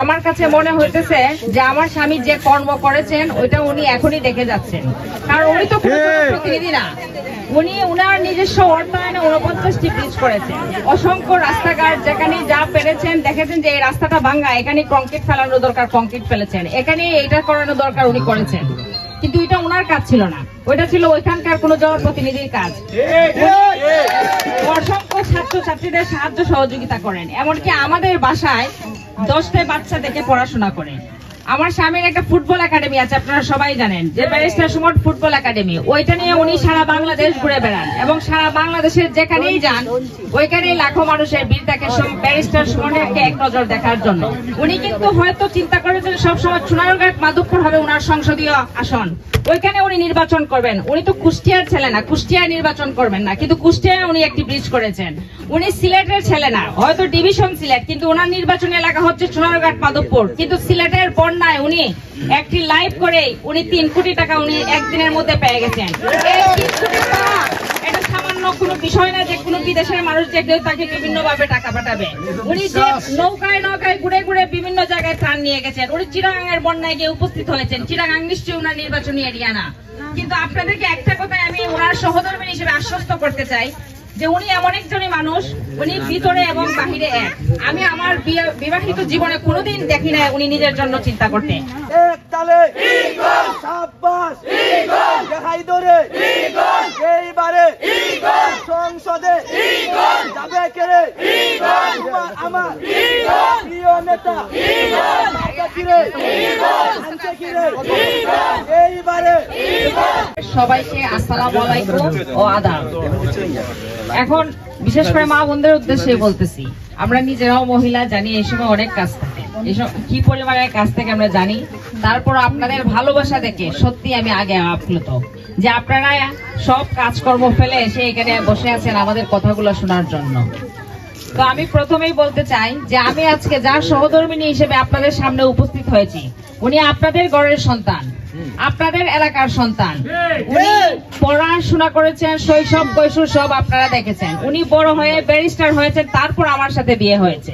আমার কাছে মনে হইতেছে যে আমার স্বামী যে কর্ম করেছেন ওইটা উনি এখনই দেখে যাচ্ছেন, কারণ উনি তো প্রতিনিধি না। উনি উনার নিজস্ব অর্থায়নে 49টি ব্রিজ করেছেন, অসংখ্য রাস্তাঘাট যেখানে যা পেরেছেন দেখেছেন যে এই রাস্তাটা ভাঙ্গা, এখানে কংক্রিট ফেলানো দরকার কংক্রিট ফেলেছেন, এখানে এটা করানো দরকার উনি করেছেন, কিন্তু এটা ওনার কাজ ছিল না, ওইটা ছিল ওইখানকার কোন জনপ্রতিনিধির কাজ। অসংখ্য ছাত্রছাত্রীদের সাহায্য সহযোগিতা করেন, এমনকি আমাদের বাসায় 10টা বাচ্চা দেখে পড়াশোনা করে। আমার স্বামীর একটা ফুটবল একাডেমি আছে, আপনারা সবাই জানেন যে ব্যারিস্টার সুমন ফুটবল একাডেমি, ওইটা নিয়ে উনি সারা বাংলাদেশ ঘুরে বেড়ান এবং সারা বাংলাদেশের যেখানেই যান ওইখানেই লাখো মানুষের ভিড় থাকে ব্যারিস্টার সুমনকে এক নজর দেখার জন্য। উনি কিন্তু হয়তো চিন্তা করেছেন সবসময় সোনারঘাট মাধবপুর হবে ওনার সংসদীয় আসন, ওইখানে উনি নির্বাচন করবেন। উনি তো কুষ্টিয়ার ছেলে না, কুষ্টিয়ায় নির্বাচন করবেন না, কিন্তু কুষ্টিয়ায় উনি একটি ব্রিজ করেছেন। উনি সিলেটের ছেলে না, হয়তো ডিভিশন সিলেট, কিন্তু ওনার নির্বাচনী এলাকা হচ্ছে সোনারঘাট মাধবপুর, কিন্তু সিলেটের বন্যায় উনি একটি লাইভ করে উনি 3 কোটি টাকা উনি একদিনের মধ্যে পেয়ে গেছেন। এই 3 কোটি টাকা এটা সামান্য কোনো বিষয় না যে কোনো বিদেশের মানুষ যে কেউ তাকে বিভিন্ন ভাবে টাকা পাঠাবে। উনি যে নৌকায় নৌকায় ঘুরে ঘুরে বিভিন্ন জায়গায় ত্রাণ নিয়ে গেছেন, উনি চিটাগাঙের বন্যায় গিয়ে উপস্থিত হয়েছেন। চিটাগাং নিশ্চয়ই ওনার নির্বাচনী এরিয়া না, কিন্তু আপনাদেরকে একটা কথাই আমি ওনার সহধর্মী হিসেবে আশ্বস্ত করতে চাই যে উনি এমন একজনই মানুষ, উনি ভিতরে এবং বাহিরে এক। আমি আমার বিবাহিত জীবনে কোনোদিন দেখি না উনি নিজের জন্য চিন্তা করতে। এইবারে সংসদে যাবে কেড়ে আমার প্রিয় নেতা এইবারে সবাইকে আসসালামু আলাইকুম ও আদাব। এখন বিশেষ করে মা বোনদের উদ্দেশ্যে বলতেছি, আমরা নিজেরাও মহিলা জানি এই সময় অনেক কাজ থাকে, এইসব কি পরিমাণের কাজ থেকে আমরা জানি। তারপর আপনাদের ভালোবাসা দেখে সত্যি আমি আগে আপ্লুত যে আপনারা সব কাজকর্ম ফেলে এসে এখানে বসে আছেন আমাদের কথাগুলো শোনার জন্য। তো আমি প্রথমেই বলতে চাই যে আমি আজকে যার সহধর্মিণী হিসেবে আপনাদের সামনে উপস্থিত হয়েছি, উনি আপনাদের ঘরের সন্তান, আপনাদের এলাকার সন্তান। উনি পড়াশোনা করেছেন, শৈশব কৈশোর সব আপনারা দেখেছেন। উনি বড় হয়ে ব্যারিস্টার হয়েছেন, তারপর আমার সাথে বিয়ে হয়েছে।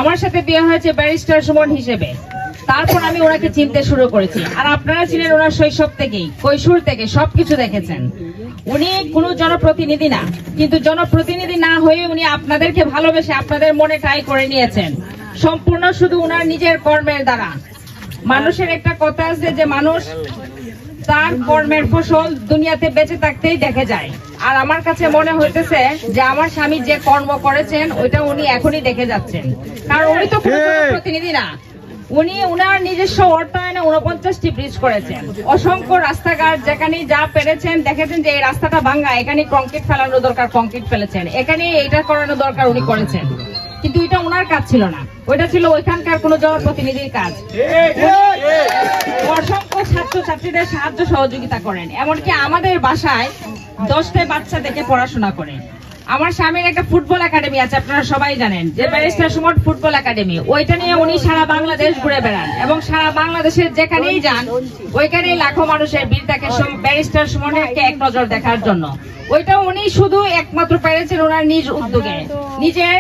আমার সাথে বিয়ে হয়েছে ব্যারিস্টার সুমন হিসেবে, তারপর আমি ওনাকে চিনতে শুরু করেছি। আর আপনারা ছিলেন ওনার শৈশব থেকেই, কৈশোর থেকে সবকিছু দেখেছেন। উনি কোনো জনপ্রতিনিধি না, কিন্তু জনপ্রতিনিধি না হয়ে উনি আপনাদেরকে ভালোবেসে আপনাদের মনে ঠাঁই করে নিয়েছেন সম্পূর্ণ শুধু উনার নিজের কর্মের দ্বারা। মানুষের একটা কথা আছে যে মানুষ তার কর্মের ফসল দুনিয়াতে বেঁচে থাকতেই দেখে যায়, আর আমার কাছে মনে হইতেছে যে আমার স্বামী যে কর্ম করেছেন ওইটা উনি এখনই দেখে যাচ্ছেন, কারণ উনি তো কোনো জনপ্রতিনিধি না। উনি উনার নিজস্ব অর্থায়নে 49টি ব্রিজ করেছেন, অসংখ্য রাস্তাঘাট যেখানে যা পেরেছেন দেখেছেন যে এই রাস্তাটা ভাঙ্গা, এখানে কংক্রিট ফেলানো দরকার কংক্রিট ফেলেছেন, এখানে এটা করানো দরকার উনি করেছেন, কিন্তু এটা ওনার কাজ ছিল না, ওইটা ছিল ওইখানকার কোন জনপ্রতিনিধির কাজ। অসংখ্য ছাত্রছাত্রীদের সাহায্য সহযোগিতা করেন, এমনকি আমাদের বাসায় 10টা বাচ্চা দেখে পড়াশোনা করে। আমার স্বামীর একটা ফুটবল একাডেমি আছে, আপনারা সবাই জানেন যে ব্যারিস্টার সুমন ফুটবল একাডেমি, ওইটা নিয়ে উনি সারা বাংলাদেশ ঘুরে বেড়ান এবং সারা বাংলাদেশের যেখানেই যান ওইখানেই লাখো মানুষের ভিড় থাকে ব্যারিস্টার সুমনকে এক নজর দেখার জন্য। ওইটা উনি শুধু একমাত্র পেরেছেন ওনার নিজ উদ্যোগে, নিজের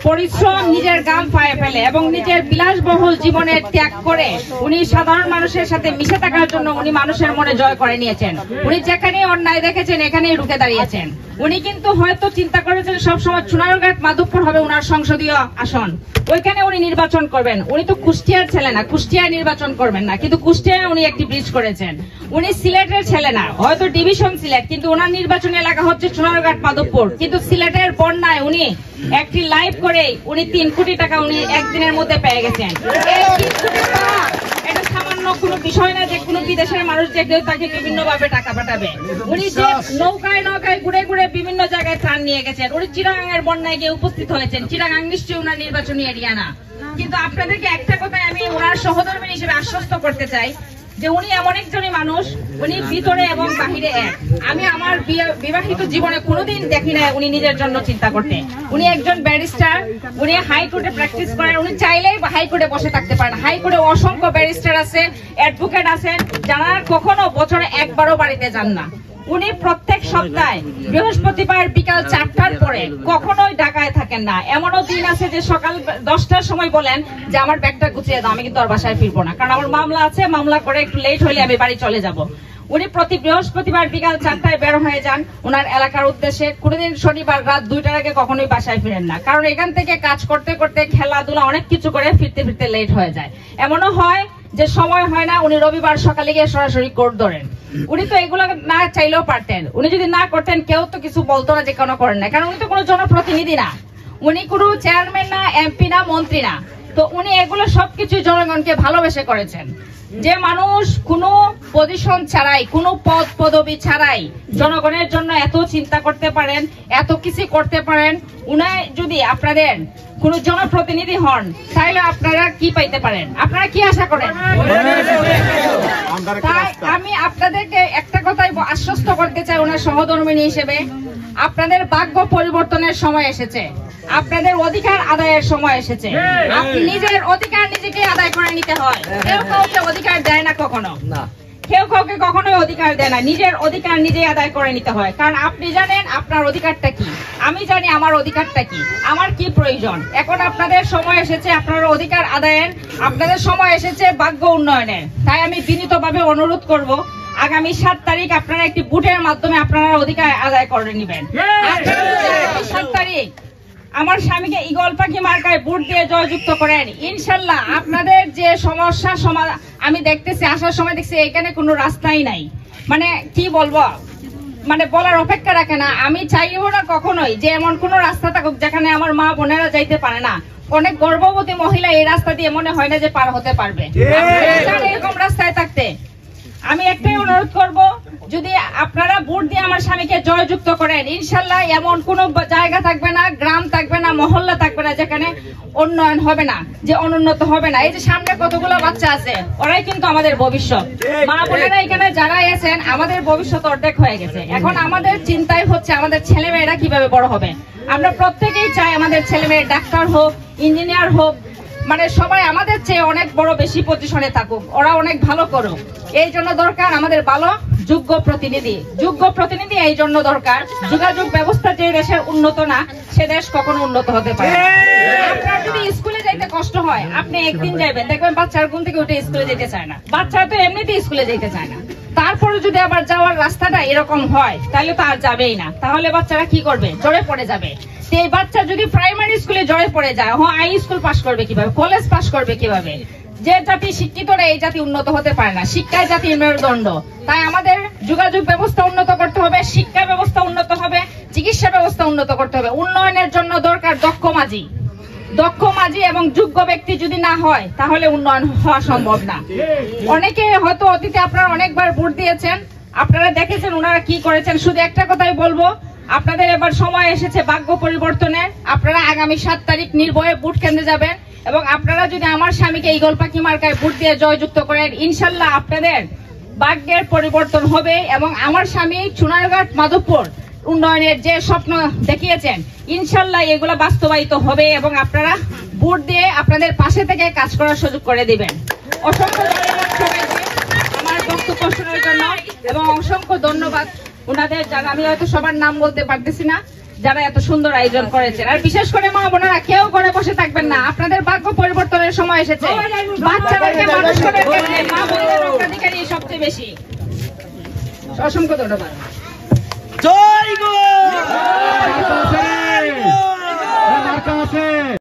পরিশ্রম, নিজের গাম পায়ে ফেলে এবং নিজের বিলাসবহুল জীবনের ত্যাগ করে উনি সাধারণ মানুষের সাথে মিশে থাকার জন্য উনি মানুষের মনে জয় করে নিয়েছেন। উনি যেখানেই অন্যায় দেখেছেন এখানেই রুখে দাঁড়িয়েছেন। উনি কিন্তু হয়তো চিন্তা করেছেন সবসময় সোনারঘাট মাধবপুর হবে ওনার সংসদীয় আসন, ওইখানে উনি নির্বাচন করবেন। উনি তো কুষ্টিয়ার ছেলে না, কুষ্টিয়ায় নির্বাচন করবেন না, কিন্তু কুষ্টিয়ায় উনি একটি ব্রিজ করেছেন। উনি সিলেটের ছেলে না, হয়তো ডিভিশন সিলেট, কিন্তু ওনার নির্বাচনী এলাকা হচ্ছে সোনারঘাট মাধবপুর, কিন্তু সিলেটের বন্যায় উনি একটি লাইভ করে উনি 3 কোটি টাকা উনি একদিনের মধ্যে পেয়ে গেছেন। এই 3 কোটি টাকা এটা সামান্য কোনো বিষয় না যে কোনো বিদেশের মানুষ যে কেউ তাকে বিভিন্ন ভাবে টাকা পাঠাবে। উনি যে নৌকায় নৌকায় ঘুরে ঘুরে বিভিন্ন জায়গায় ত্রাণ নিয়ে গেছেন, উনি চিটাগাঙের বন্যায় গিয়ে উপস্থিত হয়েছেন। চিটাগাং নিশ্চয়ই ওনার নির্বাচনী এরিয়া না, কিন্তু আপনাদেরকে একটা কথাই আমি ওনার সহধর্মী হিসেবে আশ্বস্ত করতে চাই যে উনি এমন একজনই মানুষ, উনি ভিতরে এবং বাহিরে এক। আমি আমার বিবাহিত জীবনে কোনোদিন দেখি না উনি নিজের জন্য চিন্তা করতে। উনি একজন ব্যারিস্টার, উনি হাইকোর্টে প্র্যাকটিস করেন, উনি চাইলেই হাইকোর্টে বসে থাকতে পারেন। হাইকোর্টে অসংখ্য ব্যারিস্টার আছে, অ্যাডভোকেট আছেন যারা কখনো বছরে একবারও বাড়িতে যান না। উনি প্রত্যেক সপ্তাহে বৃহস্পতিবার বিকাল 4টার পরে কখনোই ঢাকায় থাকেন না। এমনও দিন আছে যে সকাল 10টার সময় বলেন যে আমার ব্যাগটা গুছিয়ে দাও, আমি কিন্তু আর বাসায় ফিরবো না, কারণ আমার মামলা আছে, মামলা করে একটু লেট হলে আমি বাড়ি চলে যাব। উনি প্রতি বৃহস্পতিবার বিকাল 4টায় বের হয়ে যান ওনার এলাকার উদ্দেশ্যে। কোনোদিন শনিবার রাত 2টার আগে কখনোই বাসায় ফিরেন না, কারণ এখান থেকে কাজ করতে করতে খেলাধুলা অনেক কিছু করে ফিরতে ফিরতে লেট হয়ে যায়। এমনও হয় যে সময় হয় না, উনি রবিবার সকালে গিয়ে সরাসরি কোর্ট ধরেন। উনি তো এগুলো না চাইলেও পারতেন, উনি যদি না করতেন কেউ তো কিছু বলতো না যে কেন করেন না, কারণ উনি তো কোনো জনপ্রতিনিধি না, উনি কোনো চেয়ারম্যান না, এমপি না, মন্ত্রী না। তো উনি এগুলো সবকিছু জনগণকে ভালোবেসে করেছেন। যে মানুষ কোনো পজিশন ছাড়াই, কোনো পদ পদবি ছাড়াই জনগণের জন্য এত চিন্তা করতে পারেন, এত কিছু করতে পারেন, উনি যদি আপনাদের কোন জনপ্রতিনিধি হন তাহলে আপনারা কি পাইতে পারেন, আপনারা কি আশা করেন? তাই আমি আপনাদেরকে একটা কথাই আশ্বস্ত করতে চাই ওনার সহধর্মিণী হিসেবে, আপনাদের ভাগ্য পরিবর্তনের সময় এসেছে, আপনাদের অধিকার আদায়ের সময় এসেছে। নিজের অধিকার নিজেকে আদায় করে নিতে হয়। কেউ কাউকে অধিকার দেয় না, কখনো কেউ কাউকে কখনোই অধিকার দেয় না। নিজের অধিকার নিজে আদায় করে নিতে হয়, কারণ আপনি জানেন আপনার অধিকারটা কি, আমি জানি আমার অধিকারটা কি, আমার কি প্রয়োজন। এখন আপনাদের সময় এসেছে আপনার অধিকার আদায়ের, আপনাদের সময় এসেছে ভাগ্য উন্নয়নের। তাই আমি বিনীতভাবে অনুরোধ করব, আগামী 7 তারিখ আপনারা একটি ভোটের মাধ্যমে আপনারা অধিকার আদায় করে নেবেন। 7 তারিখ আমার স্বামীকে ঈগল পাখি মার্কায় ভোট দিয়ে জয়যুক্ত করেন। ইনশাল্লাহ আপনাদের যে সমস্যা সমাধান আমি দেখতেছি, আসার সময় দেখছি এখানে কোনো রাস্তাই নাই, মানে কি বলবো, মানে বলার অপেক্ষা রাখে না। আমি চাইবো না কখনোই যে এমন কোন রাস্তা থাকুক যেখানে আমার মা বোনেরা যাইতে পারে না। অনেক গর্ভবতী মহিলা এই রাস্তা দিয়ে মনে হয় না যে পার হতে পারবে। এরকম রাস্তায় থাকতে আমি একটাই অনুরোধ করব, যদি আপনারা ভোট দিয়ে আমার স্বামীকে জয়যুক্ত করেন, ইনশাল্লাহ এমন কোন জায়গা থাকবে না, গ্রাম থাকবে না, মহল্লা থাকবে না যেখানে উন্নয়ন হবে না, যে অনুন্নত হবে না। এই যে সামনে কতগুলো বাচ্চা আছে, ওরাই কিন্তু আমাদের ভবিষ্যৎ। মা বোনেরা এখানে যারা আছেন, আমাদের ভবিষ্যৎ অর্ধেক হয়ে গেছে। এখন আমাদের চিন্তাই হচ্ছে আমাদের ছেলে মেয়েরা কিভাবে বড় হবে। আমরা প্রত্যেকেই চাই আমাদের ছেলে মেয়ে ডাক্তার হোক, ইঞ্জিনিয়ার হোক, মানে সবাই আমাদের চেয়ে অনেক বড় বেশি পজিশনে থাকুক, ওরা অনেক ভালো করুক। এই জন্য দরকার আমাদের ভালো যোগ্য প্রতিনিধি। যোগ্য প্রতিনিধি এই জন্য দরকার, যোগাযোগ ব্যবস্থা যে দেশের উন্নত না, সে দেশ কখনো উন্নত হতে পারে। আপনার যদি স্কুলে যাইতে কষ্ট হয়, আপনি একদিন যাবেন, দেখবেন বাচ্চার ঘুম থেকে উঠে স্কুলে যেতে চায় না, বাচ্চা তো এমনিতেই স্কুলে যেতে চায় না। তারপরে যদি আবার যাওয়ার রাস্তাটা এরকম হয়, তাহলে তো আর যাবেই না, তাহলে বাচ্চারা কি করবে, জড়ে পড়ে যাবে। এই বাচ্চা যদি প্রাইমারি স্কুলে জড়ে পড়ে যায়, হাই স্কুল পাস করবে কিভাবে, কলেজ পাস করবে কিভাবে? যে জাতি শিক্ষিতরা এই জাতি উন্নত হতে পারে না, শিক্ষায় জাতির মেরুদণ্ড। তাই আমাদের যোগাযোগ ব্যবস্থা উন্নত করতে হবে, শিক্ষা ব্যবস্থা উন্নত হবে, চিকিৎসা ব্যবস্থা উন্নত করতে হবে। উন্নয়নের জন্য দরকার দক্ষ মাঝি, দক্ষ মাঝি এবং যোগ্য ব্যক্তি যদি না হয় তাহলে উন্নয়ন হওয়া সম্ভব না। অনেকে হয়তো অতীতে আপনারা অনেকবার ভোট দিয়েছেন, আপনারা দেখেছেন ওনারা কি করেছেন। শুধু একটা কথাই বলবো, আপনাদের এবার সময় এসেছে ভাগ্য পরিবর্তনের। আপনারা আগামী 7 তারিখ নির্ভয়ে ভোট কেন্দ্রে যাবেন এবং আপনারা যদি আমার স্বামীকে ঈগল পাখি মার্কায় ভোট দিয়ে জয়যুক্ত করেন, ইনশাল্লাহ আপনাদের ভাগ্যের পরিবর্তন হবে এবং আমার স্বামী চুনারঘাট মাধবপুর উন্নয়নের যে স্বপ্ন দেখিয়েছেন, ইনশাল্লাহ এগুলো বাস্তবায়িত হবে এবং আপনারা ভোট দিয়ে আপনাদের পাশে থেকে কাজ করার সুযোগ করে দিবেন। অসংখ্য ধন্যবাদ সবাইকে আমার বক্তব্য শোনার জন্য এবং অসংখ্য ধন্যবাদ ওনাদের, যারা আমি হয়তো সবার নাম বলতে পারতেছি না, যারা এত সুন্দর আয়োজন করেছেন। আর বিশেষ করে মা বোনেরা, কেউ ঘরে বসে থাকবেন না, আপনাদের ভাগ্য পরিবর্তনের সময় এসেছে। বাচ্চাদেরকে মানুষ করার ক্ষেত্রে মা বোনদের অগ্রাধিকারই সবচেয়ে বেশি। অসংখ্য ধন্যবাদ। জয় গো।